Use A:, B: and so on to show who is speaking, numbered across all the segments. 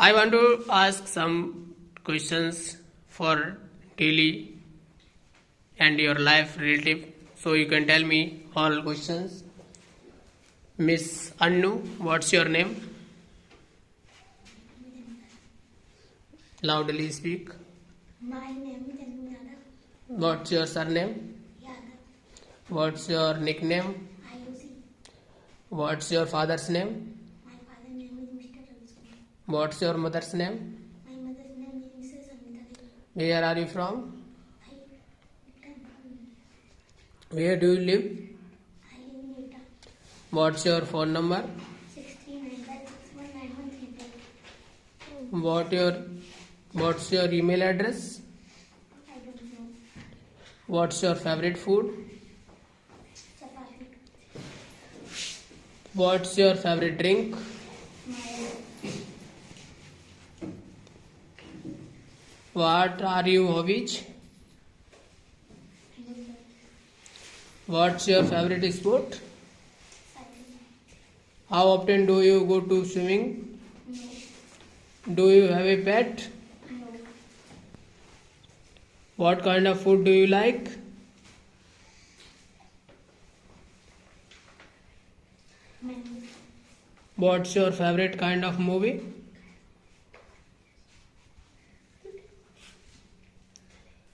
A: I want to ask some questions for daily and your life relative. So you can tell me all questions. Miss Annu, what's your name? Loudly speak.
B: My name is Annu Yadav.
A: What's your surname?
B: Yadav.
A: What's your nickname?
B: IUC.
A: What's your father's name?
B: My father's name is Mr. Raviskumar.
A: What's your mother's name?
B: My mother's name is Mrs. Amita Devi.
A: Where are you from?
B: I live
A: Where do you live?
B: in Utah.
A: What's your phone number?
B: 69961913.
A: What's your email address?
B: I don't know.
A: What's your favorite food?
B: Chapati.
A: What's your favorite drink?
B: My
A: What are your hobbies?
B: I don't know.
A: What's your favorite sport?
B: Cycling.
A: How often do you go to swimming?
B: No.
A: Do you have a pet?
B: No.
A: What kind of food do you like?
B: Mango.
A: What's your favorite kind of movie?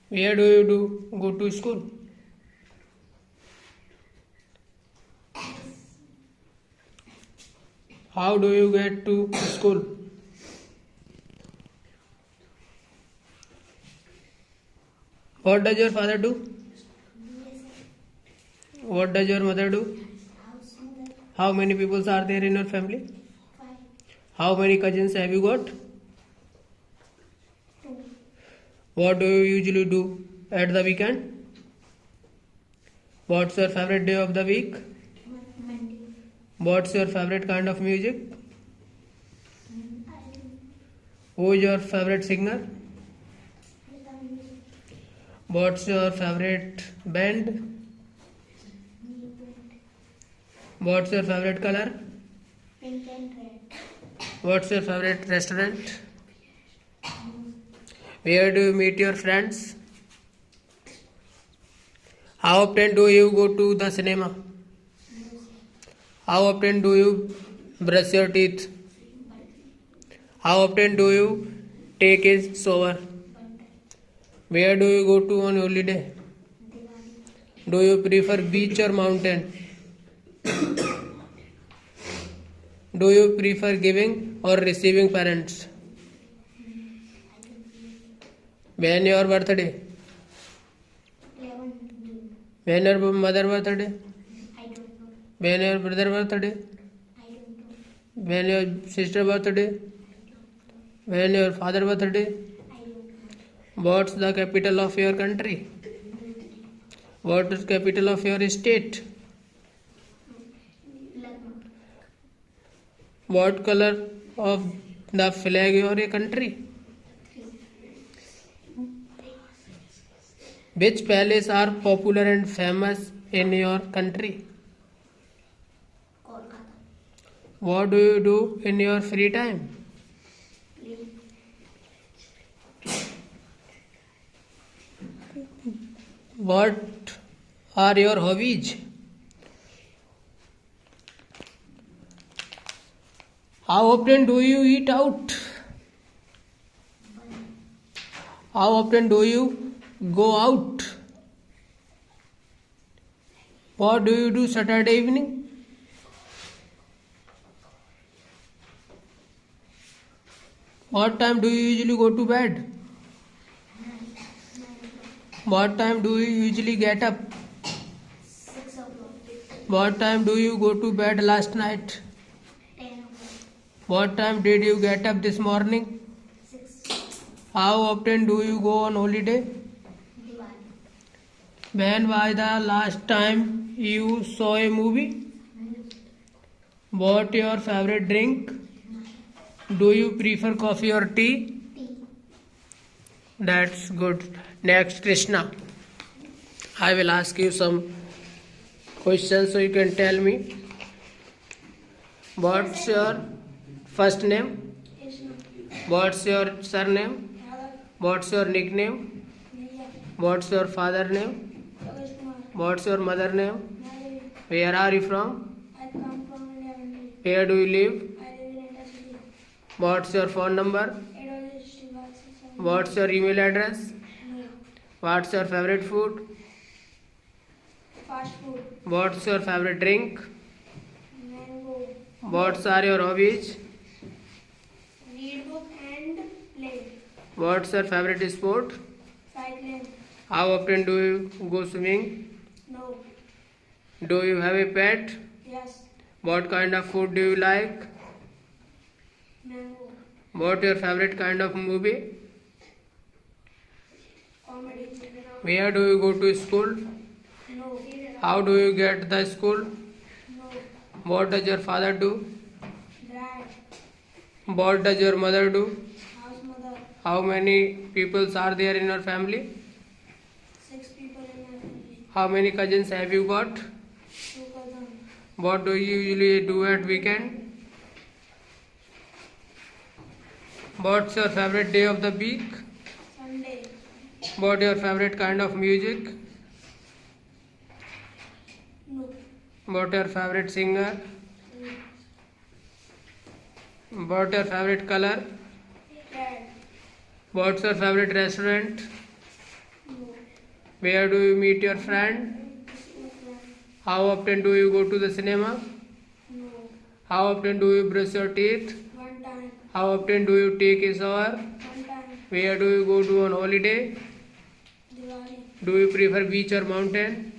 A: Where do you go to school? How do you get to school? What does your father do? What does your mother do?
B: House mother.
A: How many people are there in your family?
B: 5.
A: How many cousins have you got?
B: 2.
A: What do you usually do at the weekend? What's your favorite day of the week?
B: Monday.
A: What's your favorite kind of music?
B: I
A: Who is your favorite singer?
B: love music.
A: What's your favorite band?
B: New print.
A: What's your favorite color?
B: Pink and red.
A: What's your favorite restaurant? Where do you meet your friends? How often do you go to the cinema? How often do you brush your teeth? How often do you take a shower? Where do you go to on holiday?
B: Diwali.
A: Do you prefer beach or mountain? Do you prefer giving or receiving parents? When your birthday?
B: 11 June.
A: When your mother birthday?
B: I don't know.
A: When your brother birthday?
B: I don't know.
A: When your sister birthday? When your father birthday?
B: I don't know.
A: What's the capital of your country? What is capital of your state?
B: Lucknow.
A: What color of the flag of your country?
B: 3.
A: Which palaces are popular and famous in your country?
B: Kolkata.
A: What do you do in your free time?
B: Play.
A: What are your hobbies? How often do you eat out? How often do you go out? What do you do Saturday evening? What time do you usually go to bed?
B: 9.
A: What time do you usually get up?
B: 6 o'clock.
A: What time do you go to bed last night?
B: 10 o'clock.
A: What time did you get up this morning?
B: 6.
A: How often do you go on holiday?
B: Diwali.
A: When was the last time you saw a movie? What your favorite drink? Do you prefer coffee or tea?
B: Tea.
A: That's good. Next, Krishna. I will ask you some questions so you can tell me. What's your first name?
B: Krishna.
A: What's your surname?
B: Yadav.
A: What's your nickname?
B: Niyya.
A: What's your father name?
B: Yogesh Kumar.
A: What's your mother name?
B: Madhavi.
A: Where are you from?
B: I come from India only.
A: Where do you live?
B: I live in India city.
A: What's your phone number?
B: 806
A: What's your email address?
B: No.
A: What's your favorite food?
B: Fast food.
A: What's your favorite drink?
B: Mango.
A: What are your hobbies?
B: Read book and play.
A: What's your favorite sport?
B: Cycling.
A: How often do you go swimming?
B: No.
A: Do you have a pet?
B: Yes.
A: What kind of food do you like?
B: Mango.
A: What your favorite kind of movie?
B: Comedy.
A: Where do you go to school?
B: No.
A: How do you get the school?
B: No.
A: What does your father do?
B: Dad.
A: What does your mother do?
B: House mother.
A: How many people are there in your family?
B: 6 people in my family.
A: How many cousins have you got?
B: 2 cousins.
A: What do you usually do at weekend? What's your favorite day of the week?
B: Sunday.
A: What your favorite kind of music?
B: No.
A: What your favorite singer? What your favorite color?
B: Red.
A: What's your favorite restaurant?
B: No.
A: Where do you meet your friend?
B: School friend.
A: How often do you go to the cinema?
B: No.
A: How often do you brush your teeth?
B: 1 time.
A: How often do you take a shower?
B: 1 time.
A: Where do you go to on holiday?
B: Diwali.
A: Do you prefer beach or mountain?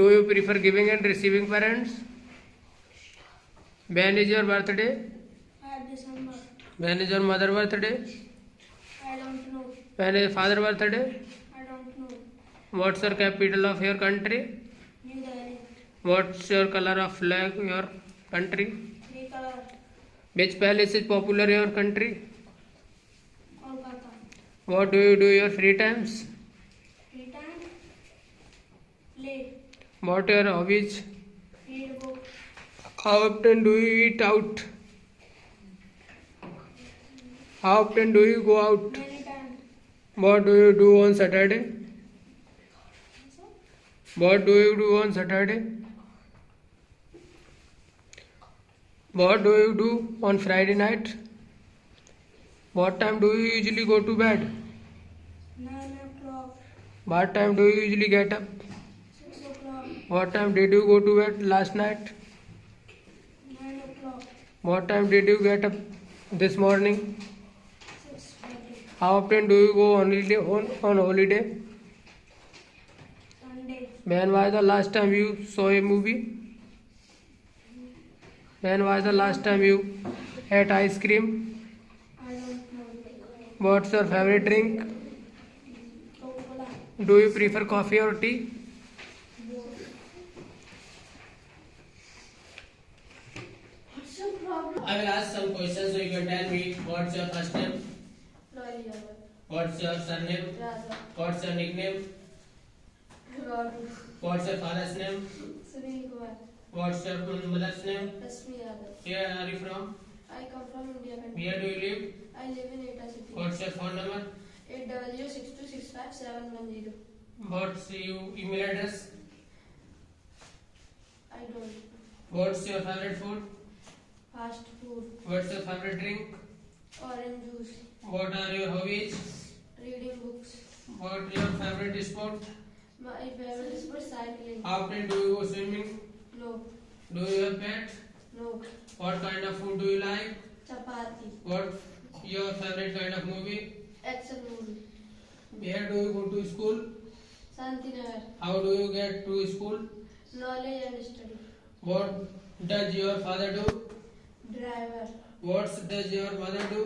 A: Do you prefer giving and receiving parents? When is your birthday?
B: 5 December.
A: When is your mother birthday?
B: I don't know.
A: When is father birthday?
B: I don't know.
A: What's your capital of your country?
B: New Delhi.
A: What's your color of flag your country?
B: 3 color.
A: Which palace is popular in your country?
B: Kolkata.
A: What do you do your free times?
B: Free time. Play.
A: What are your hobbies?
B: Read book.
A: How often do you eat out? How often do you go out?
B: Many times.
A: What do you do on Saturday? What do you do on Saturday? What do you do on Friday night? What time do you usually go to bed?
B: 9 o'clock.
A: What time do you usually get up?
B: 6 o'clock.
A: What time did you go to bed last night?
B: 9 o'clock.
A: What time did you get up this morning?
B: 6:30.
A: How often do you go on holiday?
B: Sunday.
A: When was the last time you saw a movie? When was the last time you ate ice cream?
B: I don't know.
A: What's your favorite drink?
B: Coca-Cola.
A: Do you prefer coffee or tea?
B: What's your problem?
A: I will ask some questions so you can tell me what's your first name,
B: Lolly Yadav.
A: what's your surname,
B: Raza.
A: what's your nickname,
B: Gauri.
A: what's your father's name,
B: Sunil Kumar.
A: what's your mother's name,
B: Rasmi Yadav.
A: where are you from,
B: I come from India country.
A: where do you live,
B: I live in Eta City.
A: what's your phone number,
B: 800-6265-710.
A: what's your email address,
B: I don't.
A: what's your favorite food,
B: Fast food.
A: what's your favorite drink,
B: Orange juice.
A: what are your hobbies,
B: Reading books.
A: what's your favorite sport,
B: My favorite is for cycling.
A: how often do you go swimming,
B: No.
A: do you have pet,
B: No.
A: what kind of food do you like,
B: Chapati.
A: what's your favorite kind of movie,
B: Action movie.
A: where do you go to school,
B: Santinagar.
A: how do you get to school,
B: Knowledge and study.
A: what does your father do,
B: Driver.
A: what does your mother do,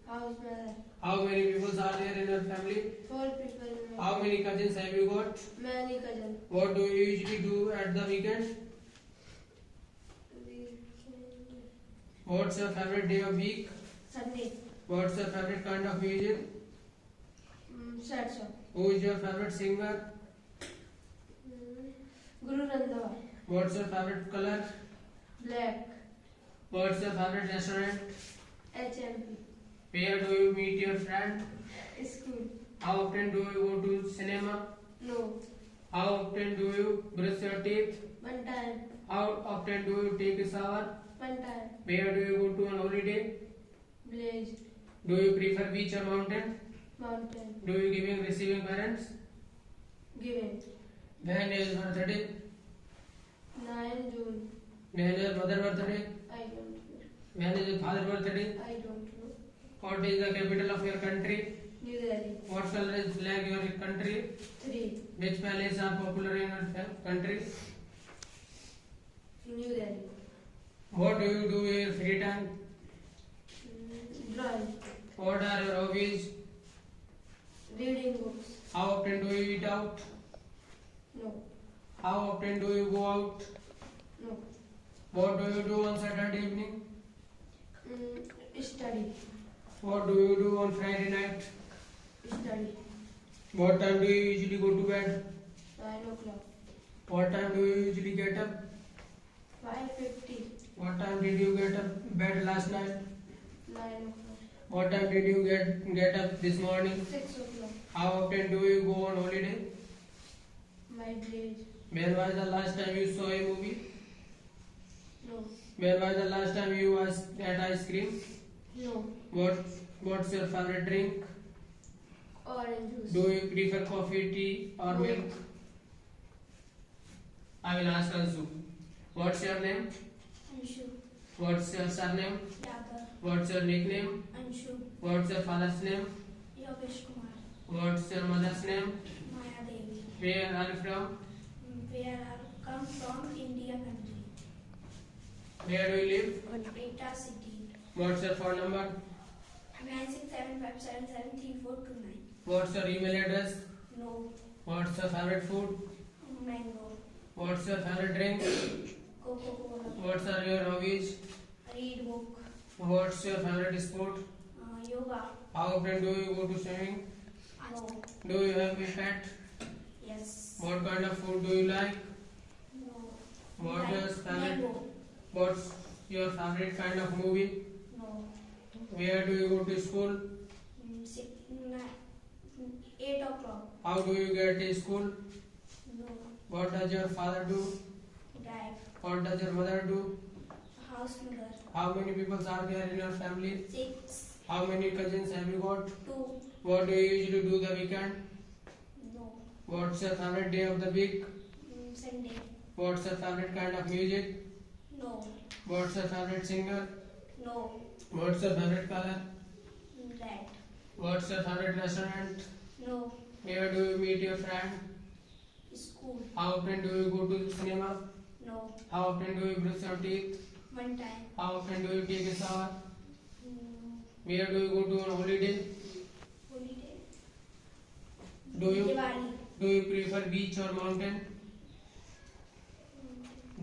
B: House mother.
A: how many people are there in your family,
B: 4 people in my
A: how many cousins have you got,
B: Many cousins.
A: what do you usually do at the weekend, what's your favorite day of week,
B: Sunday.
A: what's your favorite kind of music,
B: Sad song.
A: who is your favorite singer,
B: Guru Randhawa.
A: what's your favorite color,
B: Black.
A: what's your favorite restaurant,
B: HMP.
A: Where do you meet your friend?
B: School.
A: How often do you go to cinema?
B: No.
A: How often do you brush your teeth?
B: One time.
A: How often do you take a shower?
B: One time.
A: Where do you go to on holiday?
B: Village.
A: Do you prefer beach or mountain?
B: Mountain.
A: Do you giving receiving parents?
B: Given.
A: When is birthday?
B: 9 June.
A: When is mother birthday?
B: I don't know.
A: When is father birthday?
B: I don't know.
A: What is the capital of your country?
B: New Delhi.
A: What color is flag your country?
B: 3.
A: Which palace are popular in your country?
B: New Delhi.
A: What do you do in your free time?
B: Drawing.
A: What are your hobbies?
B: Reading books.
A: How often do you eat out?
B: No.
A: How often do you go out?
B: No.
A: What do you do on Saturday evening?
B: Study.
A: What do you do on Friday night?
B: Study.
A: What time do you usually go to bed?
B: 9 o'clock.
A: What time do you usually get up?
B: 5:50.
A: What time did you get up bed last night?
B: 9 o'clock.
A: What time did you get up this morning?
B: 6 o'clock.
A: How often do you go on holiday?
B: My village.
A: When was the last time you saw a movie?
B: No.
A: When was the last time you had ice cream?
B: No.
A: What's your favorite drink?
B: Orange juice.
A: Do you prefer coffee, tea, or
B: No.
A: milk? I will ask Ansu. What's your name?
B: Anshu.
A: What's your surname?
B: Yadav.
A: What's your nickname?
B: Anshu.
A: What's your father's name?
B: Yogesh Kumar.
A: What's your mother's name?
B: Maya Devi.
A: Where are you from?
B: Where I come from, India country.
A: Where do you live?
B: Eta city.
A: What's your phone number?
B: 9675773429.
A: What's your email address?
B: No.
A: What's your favorite food?
B: Mango.
A: What's your favorite drink?
B: Coca-Cola.
A: What's are your hobbies?
B: Read book.
A: What's your favorite sport?
B: Yoga.
A: How often do you go to swimming?
B: No.
A: Do you have a pet?
B: Yes.
A: What kind of food do you like?
B: No.
A: What's your favorite?
B: Mango.
A: What's your favorite kind of movie?
B: No.
A: Where do you go to school?
B: 8 o'clock.
A: How do you get to school?
B: No.
A: What does your father do?
B: Drive.
A: What does your mother do?
B: House mother.
A: How many people are there in your family?
B: 6.
A: How many cousins have you got?
B: 2.
A: What do you usually do the weekend?
B: No.
A: What's your favorite day of the week?
B: Sunday.
A: What's your favorite kind of music?
B: No.
A: What's your favorite singer?
B: No.
A: What's your favorite color?
B: Red.
A: What's your favorite restaurant?
B: No.
A: Where do you meet your friend?
B: School.
A: How often do you go to the cinema?
B: No.
A: How often do you brush your teeth?
B: One time.
A: How often do you take a shower?
B: Mm,
A: Where do you go to on holiday?
B: Holiday.
A: Do you prefer beach or mountain?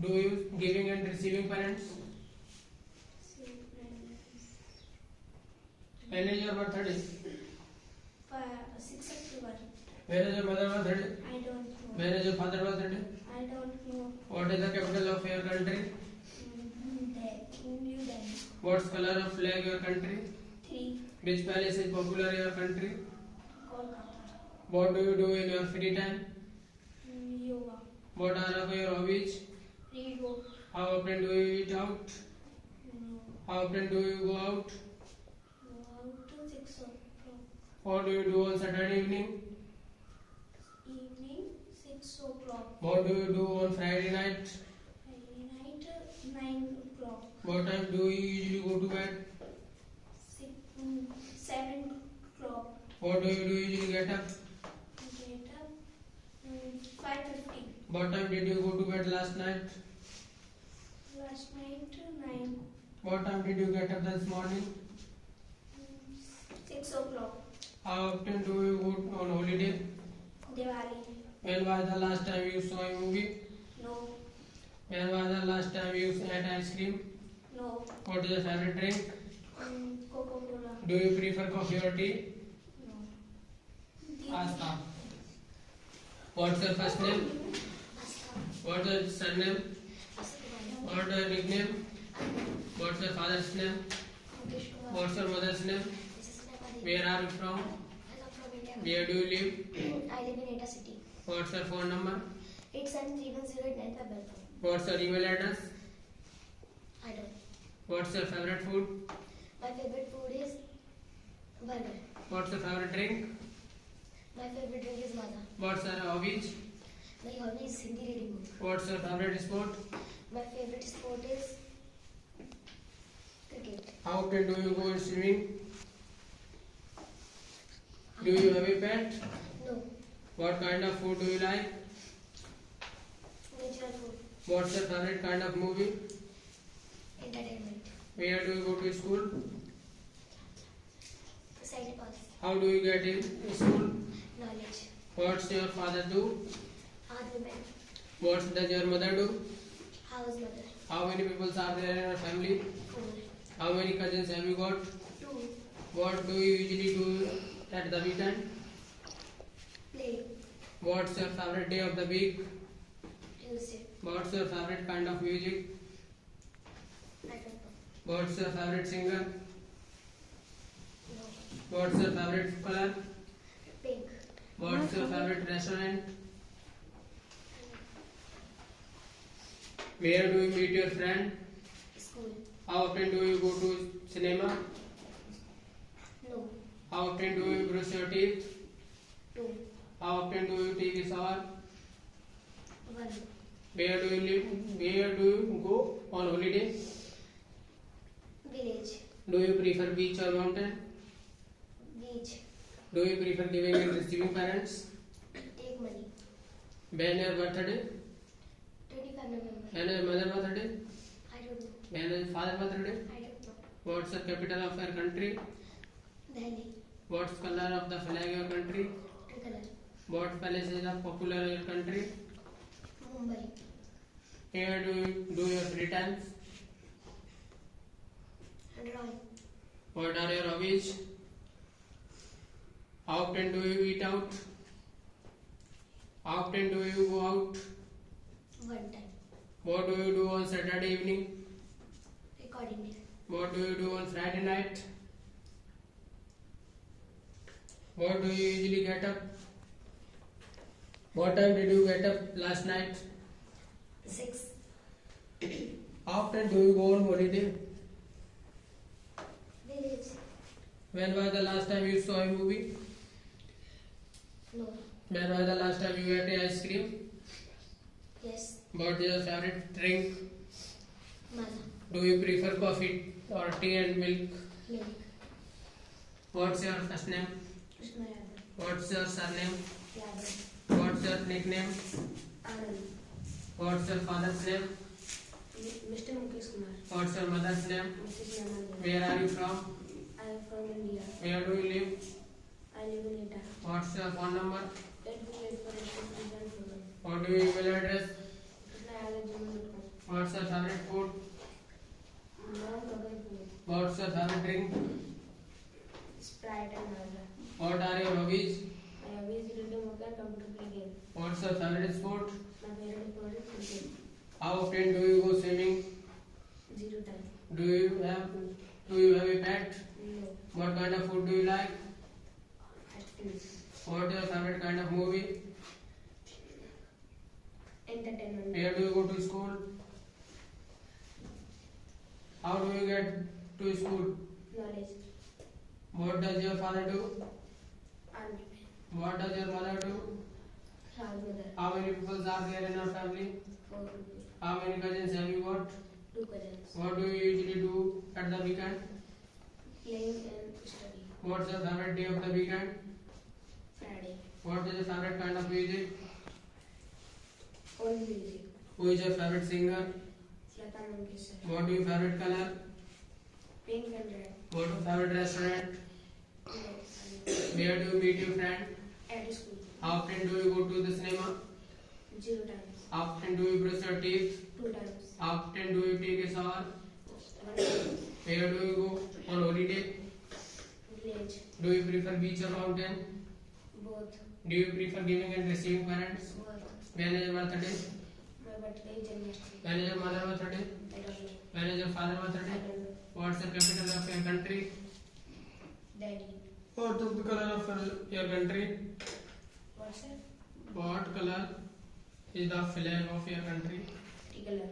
A: Do you giving and receiving parents? When is your birthday?
B: 6 October.
A: When is your mother birthday?
B: I don't know.
A: When is your father birthday?
B: I don't know.
A: What is the capital of your country?
B: New Delhi.
A: What's color of flag your country?
B: 3.
A: Which palace is popular in your country?
B: Kolkata.
A: What do you do in your free time?
B: Yoga.
A: What are your hobbies?
B: Read book.
A: How often do you eat out?
B: No.
A: How often do you go out?
B: Out to 6 o'clock.
A: What do you do on Saturday evening?
B: Evening 6 o'clock.
A: What do you do on Friday night?
B: Friday night 9 o'clock.
A: What time do you usually go to bed?
B: 7 o'clock.
A: What do you do usually get up?
B: Get up 5:50.
A: What time did you go to bed last night?
B: Last night 9.
A: What time did you get up this morning?
B: 6 o'clock.
A: How often do you go on holiday?
B: Diwali.
A: When was the last time you saw a movie?
B: No.
A: When was the last time you had ice cream?
B: No.
A: What is your favorite drink?
B: Coca-Cola.
A: Do you prefer coffee or tea?
B: No.
A: Asta. What's your first name? What's your surname? What's your nickname? What's your father's name?
B: Mukesh Kumar.
A: What's your mother's name?
B: Mrs. Nepali.
A: Where are you from?
B: I am from India.
A: Where do you live?
B: I live in Eta City.
A: What's your phone number?
B: 873089
A: What's your email address?
B: I don't.
A: What's your favorite food?
B: My favorite food is burger.
A: What's your favorite drink?
B: My favorite drink is Maaza.
A: What's your hobbies?
B: My hobby is Hindi reading book.
A: What's your favorite sport?
B: My favorite sport is cricket.
A: How often do you go swimming? Do you have a pet?
B: No.
A: What kind of food do you like?
B: Natural food.
A: What's your favorite kind of movie?
B: Entertainment.
A: Where do you go to school?
B: Science pass.
A: How do you get in school?
B: Knowledge.
A: What's your father do?
B: Army man.
A: What does your mother do?
B: House mother.
A: How many people are there in your family?
B: 4.
A: How many cousins have you got?
B: 2.
A: What do you usually do at the weekend?
B: Play.
A: What's your favorite day of the week?
B: Tuesday.
A: What's your favorite kind of music?
B: I don't know.
A: What's your favorite singer?
B: No.
A: What's your favorite color?
B: Pink.
A: What's your favorite restaurant? Where do you meet your friend?
B: School.
A: How often do you go to cinema?
B: No.
A: How often do you brush your teeth?
B: 2.
A: How often do you take a shower?
B: 1.
A: Where do you live? Where do you go on holiday?
B: Village.
A: Do you prefer beach or mountain?
B: Beach.
A: Do you prefer giving and receiving parents?
B: Take money.
A: When your birthday?
B: 25 November.
A: When your mother birthday?
B: I don't know.
A: When your father birthday?
B: I don't know.
A: What's the capital of your country?
B: Delhi.
A: What's color of the flag of your country?
B: Tricolor.
A: What palace is popular in your country?
B: Mumbai.
A: Where do you do your free times?
B: Drawing.
A: What are your hobbies? How often do you eat out? How often do you go out?
B: 1 time.
A: What do you do on Saturday evening?
B: Recording day.
A: What do you do on Friday night? What do you usually get up? What time did you get up last night?
B: 6.
A: How often do you go on holiday?
B: Village.
A: When was the last time you saw a movie?
B: No.
A: When was the last time you ate ice cream?
B: Yes.
A: What is your favorite drink?
B: Maaza.
A: Do you prefer coffee or tea and milk?
B: Milk.
A: What's your first name?
B: Krishna Yadav.
A: What's your surname?
B: Yadav.
A: What's your nickname?
B: Anand.
A: What's your father's name?
B: Mr. Mukesh Kumar.
A: What's your mother's name?
B: Mrs. Namanda.
A: Where are you from?
B: I am from India.
A: Where do you live?
B: I live in Eta.
A: What's your phone number?
B: 8284.
A: What do you email address?
B: KrishnaYadav@gmail.com.
A: What's your favorite food?
B: Non-burger food.
A: What's your favorite drink?
B: Sprite and Maaza.
A: What are your hobbies?
B: My hobby is reading book and computer play game.
A: What's your favorite sport?
B: My favorite sport is cricket.
A: How often do you go swimming?
B: 0 time.
A: Do you have a pet?
B: No.
A: What kind of food do you like?
B: Ice cream.
A: What is your favorite kind of movie?
B: Entertainment.
A: Where do you go to school? How do you get to school?
B: Knowledge.
A: What does your father do?
B: Army.
A: What does your mother do?
B: House mother.
A: How many people are there in your family?
B: 4 people.
A: How many cousins have you got?
B: 2 cousins.
A: What do you usually do at the weekend?
B: Playing and study.
A: What's your favorite day of the weekend?
B: Friday.
A: What is your favorite kind of music?
B: All music.
A: Who is your favorite singer?
B: Lata Mangeshkar.
A: What is your favorite color?
B: Pink and red.
A: What is your favorite restaurant?
B: No.
A: Where do you meet your friend?
B: At school.
A: How often do you go to the cinema?
B: 0 times.
A: How often do you brush your teeth?
B: 2 times.
A: How often do you take a shower?
B: 1 time.
A: Where do you go on holiday?
B: Village.
A: Do you prefer beach or mountain?
B: Both.
A: Do you prefer giving and receiving parents?
B: Both.
A: When is your birthday?
B: My birthday is in yesterday.
A: When is your mother birthday?
B: I don't know.
A: When is your father
B: I
A: birthday?
B: don't know.
A: What's the capital of your country?
B: Delhi.
A: What is the color of your country?
B: What's that?
A: What color is the flag of your country?
B: Tigala.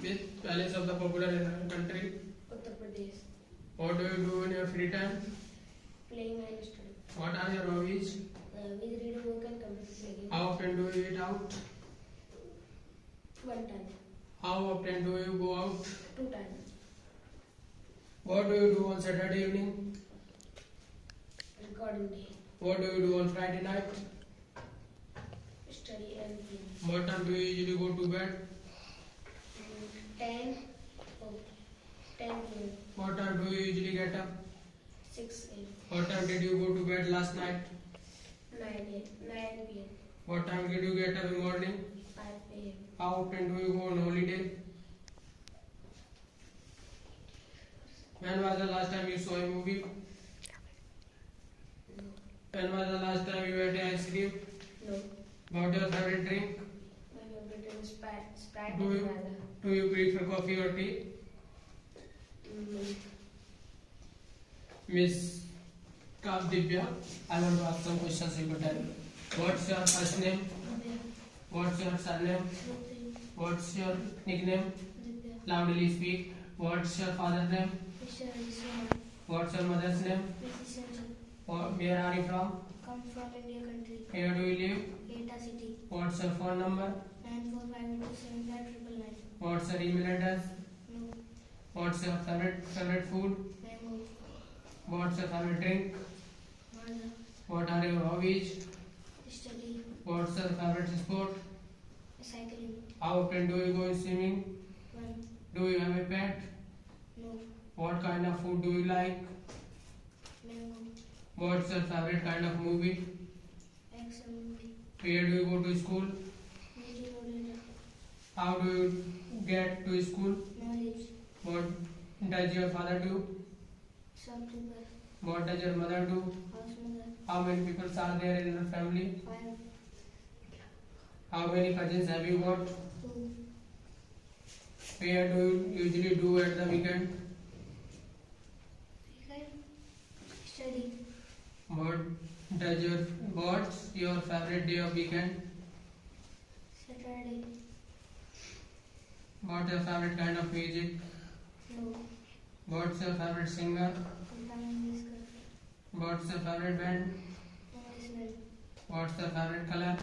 A: Which palace of the popular in your country?
B: Uttar Pradesh.
A: What do you do in your free time?
B: Playing and studying.
A: What are your hobbies?
B: We read a book and computer play game.
A: How often do you eat out?
B: One time.
A: How often do you go out?
B: 2 times.
A: What do you do on Saturday evening?
B: Recording day.
A: What do you do on Friday night?
B: Study everything.
A: What time do you usually go to bed?
B: 10. Oh, 10 p.m.
A: What time do you usually get up?
B: 6 a.m.
A: What time did you go to bed last night?
B: 9 p.m.
A: What time did you get up in the morning?
B: 5 a.m.
A: How often do you go on holiday? When was the last time you saw a movie? When was the last time you ate ice cream?
B: No.
A: What is your favorite drink?
B: My favorite is Sprite
A: Do
B: and
A: you,
B: Mala.
A: do you prefer coffee or tea? Miss Divya, I want to ask some questions you could tell. What's your first name? What's your surname? What's your nickname? Loudly speak. What's your father's name? What's your mother's name? Where are you from?
B: Come from India country.
A: Where do you live?
B: Eta city.
A: What's your phone number?
B: 94527599.
A: What's your email address?
B: No.
A: What's your favorite food?
B: Mango.
A: What's your favorite drink?
B: Mala.
A: What are your hobbies?
B: Study.
A: What's your favorite sport?
B: Cycling.
A: How often do you go swimming?
B: 1.
A: Do you have a pet?
B: No.
A: What kind of food do you like?
B: Mango.
A: What's your favorite kind of movie?
B: Action movie.
A: Where do you go to school?
B: Meeting moderator.
A: How do you get to school?
B: Knowledge.
A: What does your father do?
B: Shopkeeper.
A: What does your mother do?
B: House mother.
A: How many people are there in your family?
B: 5.
A: How many cousins have you got?
B: 2.
A: Where do you usually do at the weekend?
B: Study.
A: What's your favorite day of weekend?
B: Saturday.
A: What's your favorite kind of music?
B: No.
A: What's your favorite singer? What's your favorite band?
B: Englishman.
A: What's your favorite color?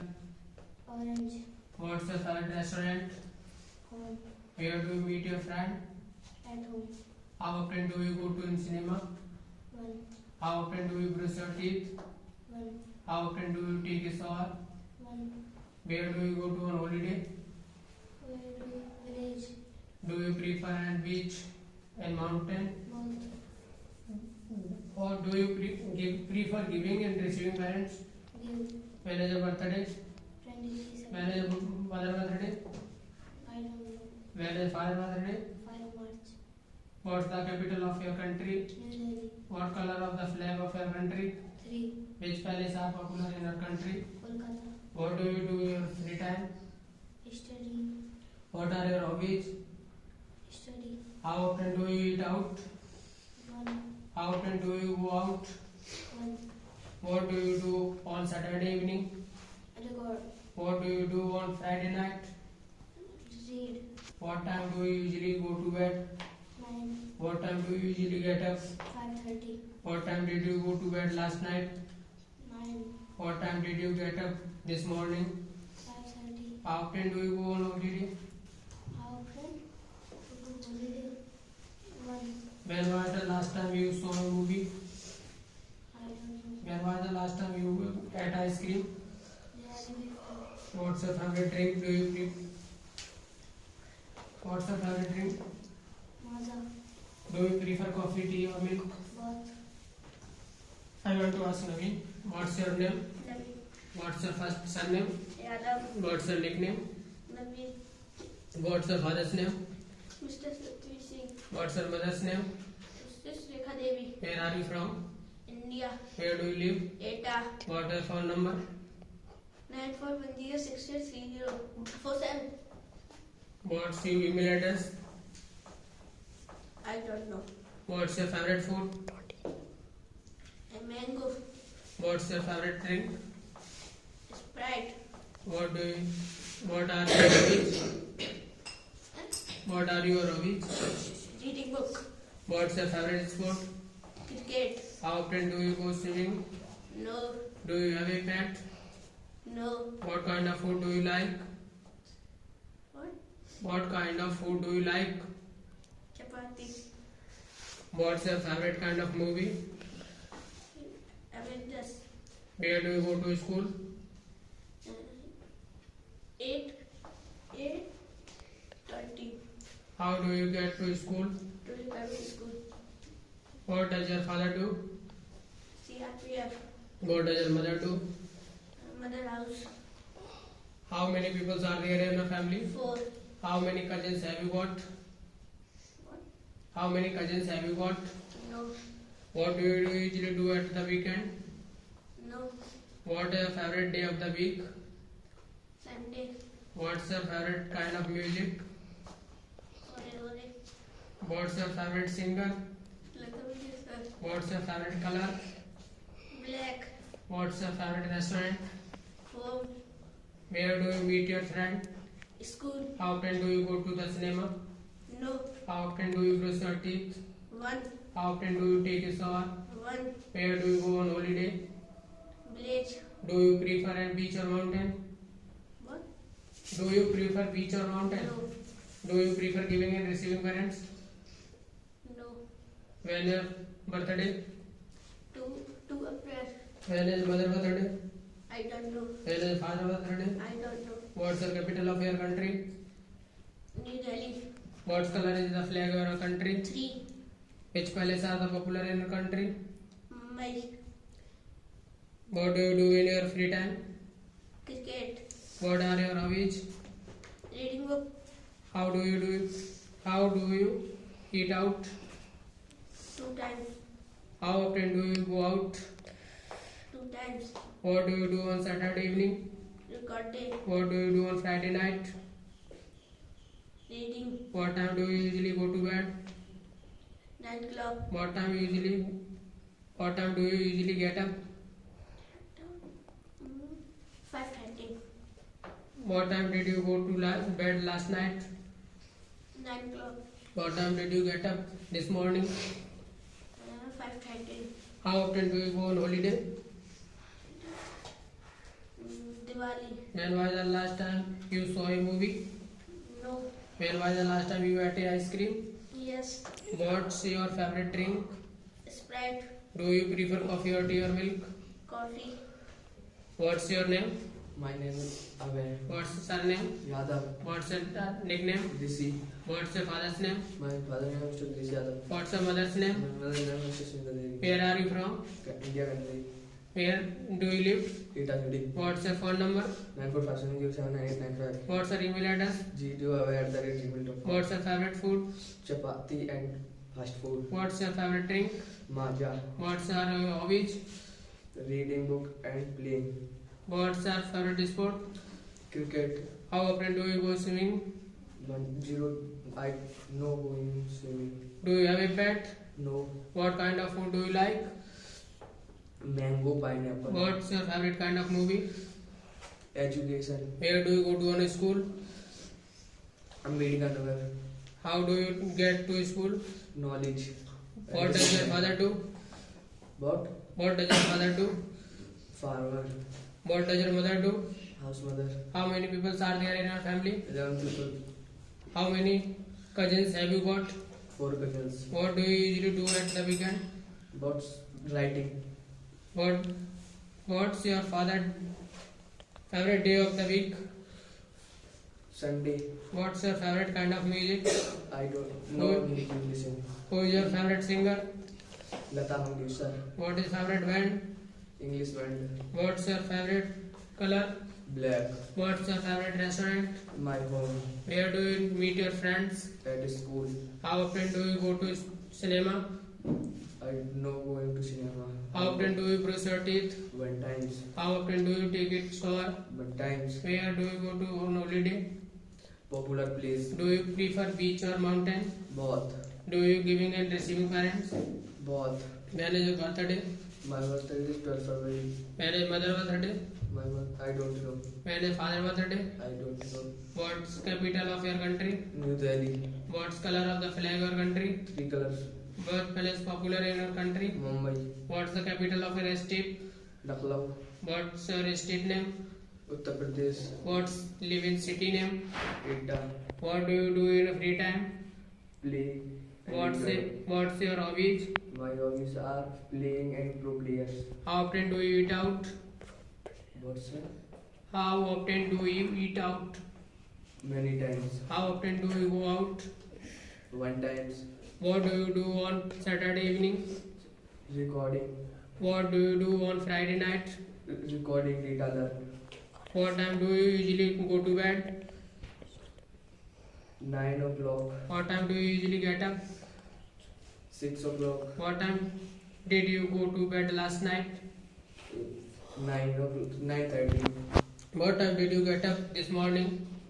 B: Orange.
A: What's your favorite restaurant?
B: Home.
A: Where do you meet your friend?
B: At home.
A: How often do you go to in cinema?
B: 1.
A: How often do you brush your teeth?
B: 1.
A: How often do you take a shower?
B: 1.
A: Where do you go to on holiday?
B: Village.
A: Do you prefer a beach and mountain?
B: Both.
A: Or do you prefer giving and receiving parents?
B: Give.
A: When is your birthday?
B: 27.
A: When is your mother birthday?
B: I don't know.
A: When is father birthday?
B: 5 March.
A: What's the capital of your country?
B: New Delhi.
A: What color of the flag of your country?
B: 3.
A: Which palace are popular in your country?
B: Kolkata.
A: What do you do in your free time?
B: Study.
A: What are your hobbies?
B: Study.
A: How often do you eat out?
B: 1.
A: How often do you go out?
B: 1.
A: What do you do on Saturday evening?
B: Record.
A: What do you do on Friday night?
B: Read.
A: What time do you usually go to bed?
B: 9.
A: What time do you usually get up?
B: 5:30.
A: What time did you go to bed last night?
B: 9.
A: What time did you get up this morning?
B: 5:30.
A: How often do you go on holiday?
B: How often? To go holiday. 1.
A: When was the last time you saw a movie?
B: I don't know.
A: When was the last time you ate ice cream? What's your favorite drink? What's your favorite drink?
B: Maza.
A: Do you prefer coffee, tea or milk?
B: Both.
A: I want to ask Naveen. What's your name?
B: Navi.
A: What's your first surname?
B: Yadav.
A: What's your nickname?
B: Navi.
A: What's your father's name?
B: Mr. Satvi Singh.
A: What's your mother's name?
B: Mr. Rekha Devi.
A: Where are you from?
B: India.
A: Where do you live?
B: Eta.
A: What's your phone number?
B: 94106847.
A: What's your email address?
B: I don't know.
A: What's your favorite food?
B: A mango.
A: What's your favorite drink?
B: Sprite.
A: What are your hobbies? What are your hobbies?
B: Reading book.
A: What's your favorite sport?
B: Cricket.
A: How often do you go swimming?
B: No.
A: Do you have a pet?
B: No.
A: What kind of food do you like?
B: What?
A: What kind of food do you like?
B: Chapati.
A: What's your favorite kind of movie?
B: Avengers.
A: Where do you go to school?
B: 8:30
A: How do you get to school?
B: to the primary school.
A: What does your father do?
B: CRPF.
A: What does your mother do?
B: Mother house.
A: How many people are there in your family?
B: 4.
A: How many cousins have you got?
B: What?
A: How many cousins have you got?
B: No.
A: What do you usually do at the weekend?
B: No.
A: What is your favorite day of the week?
B: Sunday.
A: What's your favorite kind of music?
B: Ore.
A: What's your favorite singer?
B: Lata Mangeshkar.
A: What's your favorite color?
B: Black.
A: What's your favorite restaurant?
B: Home.
A: Where do you meet your friend?
B: School.
A: How often do you go to the cinema?
B: No.
A: How often do you brush your teeth?
B: 1.
A: How often do you take a shower?
B: 1.
A: Where do you go on holiday?
B: Village.
A: Do you prefer a beach or mountain?
B: What?
A: Do you prefer beach or mountain?
B: No.
A: Do you prefer giving and receiving parents?
B: No.
A: When your birthday?
B: 2 April.
A: When is mother birthday?
B: I don't know.
A: When is father birthday?
B: I don't know.
A: What's the capital of your country?
B: New Delhi.
A: What color is the flag of your country?
B: 3.
A: Which palace are the popular in your country?
B: Mumbai.
A: What do you do in your free time?
B: Cricket.
A: What are your hobbies?
B: Reading book.
A: How do you eat out?
B: 2 times.
A: How often do you go out?
B: 2 times.
A: What do you do on Saturday evening?
B: Recording.
A: What do you do on Friday night?
B: Reading.
A: What time do you usually go to bed?
B: 9 o'clock.
A: What time do you usually get up?
B: 5:30.
A: What time did you go to bed last night?
B: 9 o'clock.
A: What time did you get up this morning?
B: 5:30.
A: How often do you go on holiday?
B: Diwali.
A: When was the last time you saw a movie?
B: No.
A: When was the last time you ate ice cream?
B: Yes.
A: What's your favorite drink?
B: Sprite.
A: Do you prefer coffee or tea or milk?
B: Coffee.
A: What's your name?
C: My name is Abhay
A: What's your surname?
C: Yadav.
A: What's your nickname?
C: Rishi.
A: What's your father's name?
C: My father name is Rishi Yadav.
A: What's your mother's
C: My
A: name?
C: mother name is Shashinda Devi.
A: Where are you from?
C: India country.
A: Where do you live?
C: Kita City.
A: What's your phone number?
C: 9457079895.
A: What's your email address?
C: g2abhay@gmail.com.
A: What's your favorite food?
C: Chapati and fast food.
A: What's your favorite drink?
C: Maja.
A: What's your hobbies?
C: Reading book and playing.
A: What's your favorite sport?
C: Cricket.
A: How often do you go swimming?
C: 0. I no going swimming.
A: Do you have a pet?
C: No.
A: What kind of food do you like?
C: Mango pineapple.
A: What's your favorite kind of movie?
C: Education.
A: Where do you go to on a school?
C: I'm reading underwear.
A: How do you get to school?
C: Knowledge.
A: What does your father do?
C: What?
A: What does your father do?
C: Farmer.
A: What does your mother do?
C: House mother.
A: How many people are there in your family?
C: 11 people.
A: How many cousins have you got?
C: 4 cousins.
A: What do you usually do at the weekend?
C: What's writing?
A: What's your father favorite day of the week?
C: Sunday.
A: What's your favorite kind of music?
C: I don't know music listen.
A: Who is your favorite singer?
C: Lata Mangeshkar.
A: What is favorite band?
C: English band.
A: What's your favorite color?
C: Black.
A: What's your favorite restaurant?
C: My home.
A: Where do you meet your friends?
C: At school.
A: How often do you go to cinema?
C: I no going to cinema.
A: How often do you brush your teeth?
C: 1 times.
A: How often do you take a shower?
C: 1 times.
A: Where do you go to on holiday?
C: Popular place.
A: Do you prefer beach or mountain?
C: Both.
A: Do you giving and receiving parents?
C: Both.
A: When is your birthday?
C: My birthday is 12 February.
A: When is mother birthday?
C: I don't know.
A: When is father birthday?
C: I don't know.
A: What's capital of your country?
C: New Delhi.
A: What's color of the flag of your country?
C: 3 colors.
A: Birthplace popular in your country?
C: Mumbai.
A: What's the capital of your state?
C: Lucknow.
A: What's your state name?
C: Uttar Pradesh.
A: What's live in city name?
C: Etah.
A: What do you do in your free time?
C: Play. and
A: What's
C: enjoy.
A: what's your hobbies?
C: My hobbies are playing and pro players.
A: How often do you eat out?
C: What's that?
A: How often do you eat out?
C: Many times.
A: How often do you go out?
C: 1 times.
A: What do you do on Saturday evening?
C: Recording.
A: What do you do on Friday night?
C: Recording data learn.
A: What time do you usually go to bed?
C: 9 o'clock.
A: What time do you usually get up?
C: 6 o'clock.
A: What time did you go to bed last night?
C: 9 o'clock. 9:30.
A: What time did you get up this morning?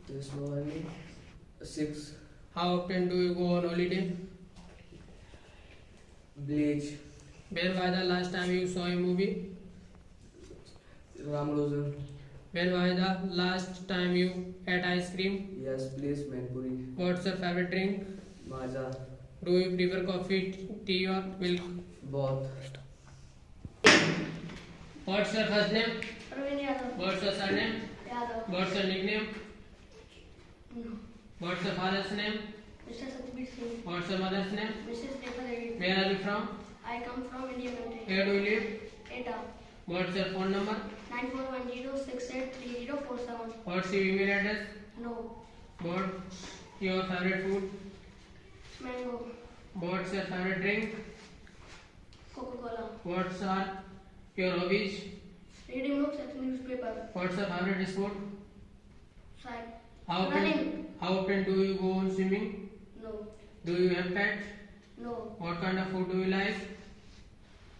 C: This morning. 6.
A: How often do you go on holiday?
C: Bleach.
A: When was the last time you saw a movie?
C: Ramlosan.
A: When was the last time you ate ice cream?
C: Yes, please, Manpuri.
A: What's your favorite drink?
C: Maza.
A: Do you prefer coffee, tea or milk?
C: Both.
A: What's your first name?
B: Praveen Yadav.
A: What's your surname?
B: Yadav.
A: What's your nickname?
B: No.
A: What's your father's name?
B: Mr. Satbir Singh.
A: What's your mother's name?
B: Mrs. Rekha Devi.
A: Where are you from?
B: I come from India country.
A: Where do you live?
B: Etah.
A: What's your phone number?
B: 9410683047.
A: What's your email address?
B: No.
A: What's your favorite food?
B: Mango.
A: What's your favorite drink?
B: Coca-Cola.
A: What's are your hobbies?
B: Reading books and newspaper.
A: What's your favorite sport?
B: Side.
A: How
B: Running.
A: often do you go on swimming?
B: No.
A: Do you have pets?
B: No.
A: What kind of food do you like?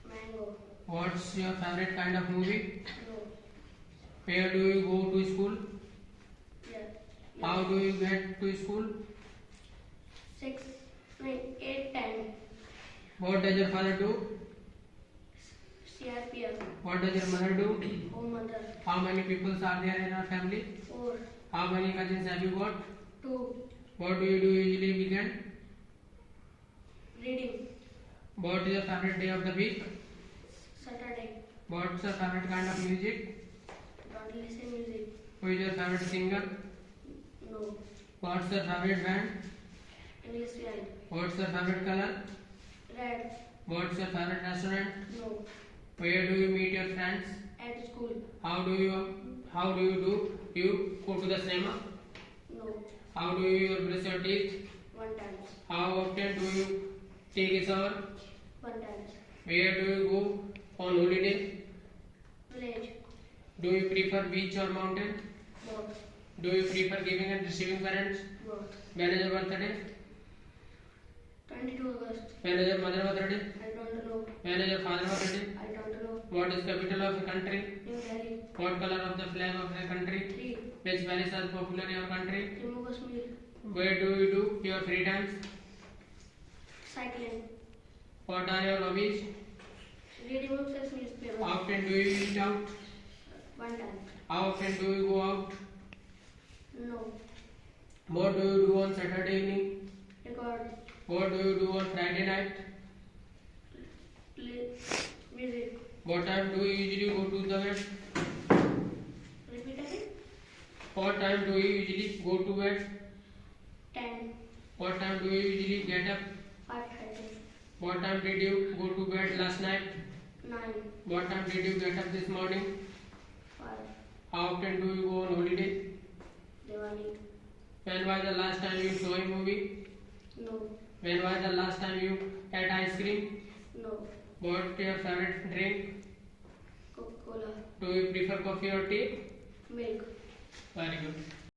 B: Mango.
A: What's your favorite kind of movie?
B: No.
A: Where do you go to school?
B: Yeah.
A: How do you get to school?
B: 6, 9, 8, 10.
A: What does your father do?
B: CRPF.
A: What does your mother do?
B: Home mother.
A: How many people are there in your family?
B: 4,
A: How many cousins have you got?
B: 2.
A: What do you do usually weekend?
B: Reading.
A: What is your favorite day of the week?
B: Saturday.
A: What's your favorite kind of music?
B: Don't listen music.
A: Who is your favorite singer?
B: No.
A: What's your favorite band?
B: English line.
A: What's your favorite color?
B: Red.
A: What's your favorite restaurant?
B: No.
A: Where do you meet your friends?
B: At school.
A: How do you do? You go to the cinema?
B: No.
A: How do you brush your teeth?
B: 1 time.
A: How often do you take a shower?
B: 1 time.
A: Where do you go on holiday?
B: Village.
A: Do you prefer beach or mountain?
B: Both.
A: Do you prefer giving and receiving parents?
B: Both.
A: When is your birthday?
B: 22 August.
A: When is your mother birthday?
B: I don't know.
A: When is your father birthday?
B: I don't know.
A: What is capital of the country?
B: New Delhi.
A: What color of the flag of the country?
B: 3.
A: Which palace is popular in your country?
B: Jammu Kashmir.
A: Where do you do your free times?
B: Cycling.
A: What are your hobbies?
B: Reading books and newspaper.
A: How often do you eat out?
B: 1 time.
A: How often do you go out?
B: No.
A: What do you do on Saturday evening?
B: Record.
A: What do you do on Friday night?
B: Play music.
A: What time do you usually go to the bed?
B: Repeat again.
A: What time do you usually go to bed?
B: 10.
A: What time do you usually get up?
B: 5:30.
A: What time did you go to bed last night?
B: 9.
A: What time did you get up this morning?
B: 5.
A: How often do you go on holiday?
B: Diwali.
A: When was the last time you saw a movie?
B: No.
A: When was the last time you ate ice cream?
B: No.
A: What's your favorite drink?
B: Coca-Cola.
A: Do you prefer coffee or tea?
B: Milk.
A: Very good.